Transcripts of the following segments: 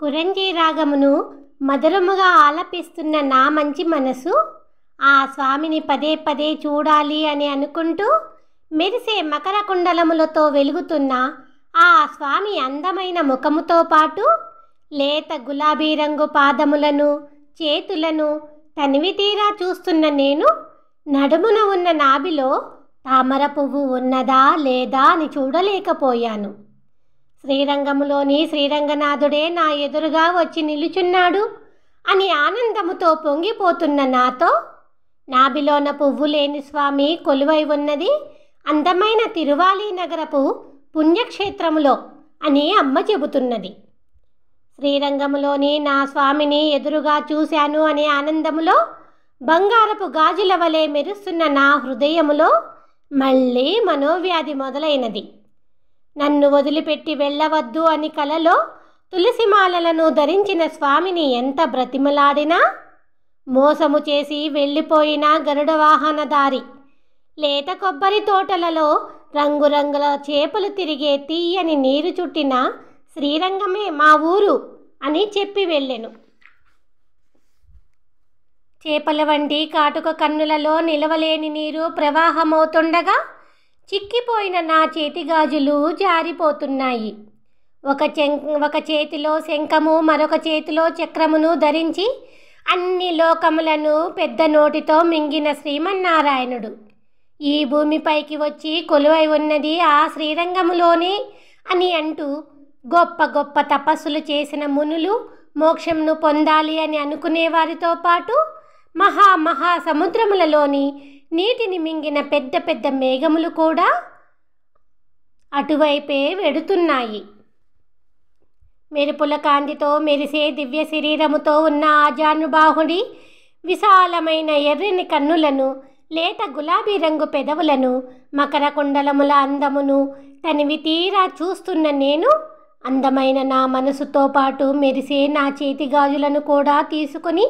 కురంజీ రాగమును మధురముగా ఆలపిస్తున్న నా మంచి మనసు ఆ స్వామిని పదే పదే చూడాలి అని అనుకుంటూ మెరిసే మకర కుండలములతో వెలుగుతున్న ఆ స్వామి అందమైన ముఖముతో పాటు లేత గులాబీ రంగు పాదములను చేతులను తనివితీరా చూస్తున్న నేను నడుమున ఉన్న నాభిలో తామర పువ్వు ఉన్నదా లేదా అని చూడలేకపోయాను. శ్రీరంగములోని శ్రీరంగనాథుడే నా ఎదురుగా వచ్చి నిలుచున్నాడు అని ఆనందముతో పొంగిపోతున్న నాతో, నాభిలోన పువ్వు లేని స్వామి కొలువై ఉన్నది అందమైన తిరువాలి నగరపు పుణ్యక్షేత్రములో అని అమ్మ చెబుతున్నది. శ్రీరంగములోని నా స్వామిని ఎదురుగా చూశాను అనే ఆనందములో బంగారపు గాజుల వలె మెరుస్తున్న నా హృదయములో మళ్ళీ మనోవ్యాధి మొదలైనది. నన్ను వదిలిపెట్టి వెళ్ళవద్దు అని కలలో తులసిమాలలను ధరించిన స్వామిని ఎంత బ్రతిమలాడినా మోసము చేసి వెళ్ళిపోయిన గరుడ వాహనదారి, లేత కొబ్బరి తోటలలో రంగురంగుల చేపలు తిరిగే తీయని నీరు చుట్టిన శ్రీరంగమే మా ఊరు అని చెప్పి వెళ్ళెను. చేపల వంటి కాటుక కన్నులలో నిలవలేని నీరు ప్రవాహమవుతుండగా చిక్కిపోయిన నా చేతిగాజులు జారిపోతున్నాయి. ఒక చేతిలో శంఖము మరొక చేతిలో చక్రమును ధరించి అన్ని లోకములను పెద్ద నోటితో మింగిన శ్రీమన్నారాయణుడు ఈ భూమిపైకి వచ్చి కొలువై ఉన్నది ఆ శ్రీరంగములోనే అని అంటూ గొప్ప గొప్ప తపస్సులు చేసిన మునులు మోక్షంను పొందాలి అని అనుకునేవారితో పాటు మహా సముద్రములలోని నీటిని మింగిన పెద్ద పెద్ద మేఘములు కూడా అటువైపే వెడుతున్నాయి. మెరుపుల కాంతితో మెరిసే దివ్య శరీరముతో ఉన్న ఆజానుబాహుడి విశాలమైన ఎర్రని కన్నులను, లేత గులాబీ రంగు పెదవులను, మకర కుండలముల అందమును తనివి తీరా చూస్తున్న నేను అందమైన నా మనసుతో పాటు మెరిసే నా చేతి గాజులను కూడా తీసుకొని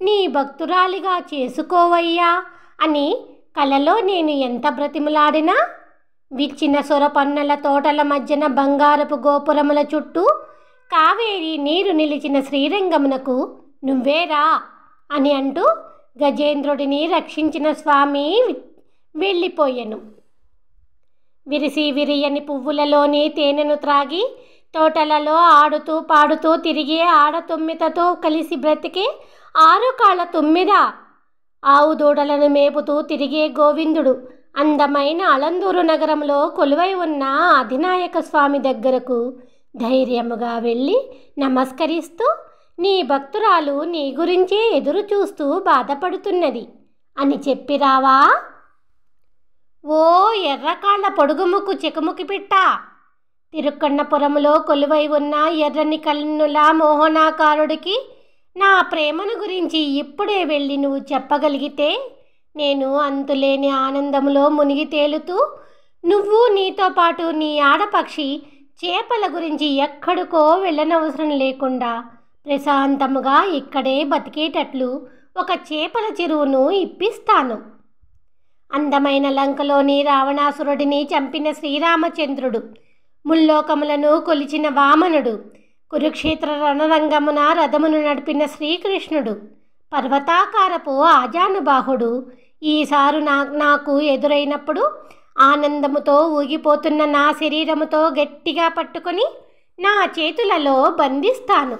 నీ భక్తురాలిగా చేసుకోవయ్యా అని కలలో నేను ఎంత బ్రతిమలాడినా విచ్చిన సొరపన్నల తోటల మధ్యన బంగారపు గోపురముల చుట్టూ కావేరి నీరు నిలిచిన శ్రీరంగమునకు నువ్వేరా అని అంటూ గజేంద్రుడిని రక్షించిన స్వామి వెళ్ళిపోయెను. విరిసి విరియని పువ్వులలోని తేనెను త్రాగి తోటలలో ఆడుతూ పాడుతూ తిరిగే ఆడతుమ్మిదతో కలిసి బ్రతికే 6 కాళ్ళ తుమ్మిద, ఆవు దూడలను మేపుతూ తిరిగే గోవిందుడు అందమైన అలందూరు నగరంలో కొలువై ఉన్న అధినాయక స్వామి దగ్గరకు ధైర్యముగా వెళ్ళి నమస్కరిస్తూ, నీ భక్తురాలు నీ గురించే ఎదురు చూస్తూ బాధపడుతున్నది అని చెప్పిరావా? ఓ ఎర్రకాళ్ళ పొడుగుముక్కు చెకుముకి పెట్ట, తిరుక్కన్నపురములో కొలువై ఉన్న ఎర్రని కన్నుల మోహనాకారుడికి నా ప్రేమను గురించి ఇప్పుడే వెళ్ళి నువ్వు చెప్పగలిగితే నేను అంతులేని ఆనందములో మునిగి తేలుతూ నువ్వు నీతో పాటు నీ ఆడపక్షి చేపల గురించి ఎక్కడికో వెళ్ళనవసరం లేకుండా ప్రశాంతముగా ఇక్కడే బతికేటట్లు ఒక చేపల చెరువును ఇప్పిస్తాను. అందమైన లంకలోని రావణాసురుడిని చంపిన శ్రీరామచంద్రుడు, ముల్లోకములను కొలిచిన వామనుడు, కురుక్షేత్ర రణరంగమున రథమును నడిపిన శ్రీకృష్ణుడు, పర్వతాకారపు ఆజానుబాహుడు ఈసారు నాకు ఎదురైనప్పుడు ఆనందముతో ఊగిపోతున్న నా శరీరముతో గట్టిగా పట్టుకొని నా చేతులలో బంధిస్తాను.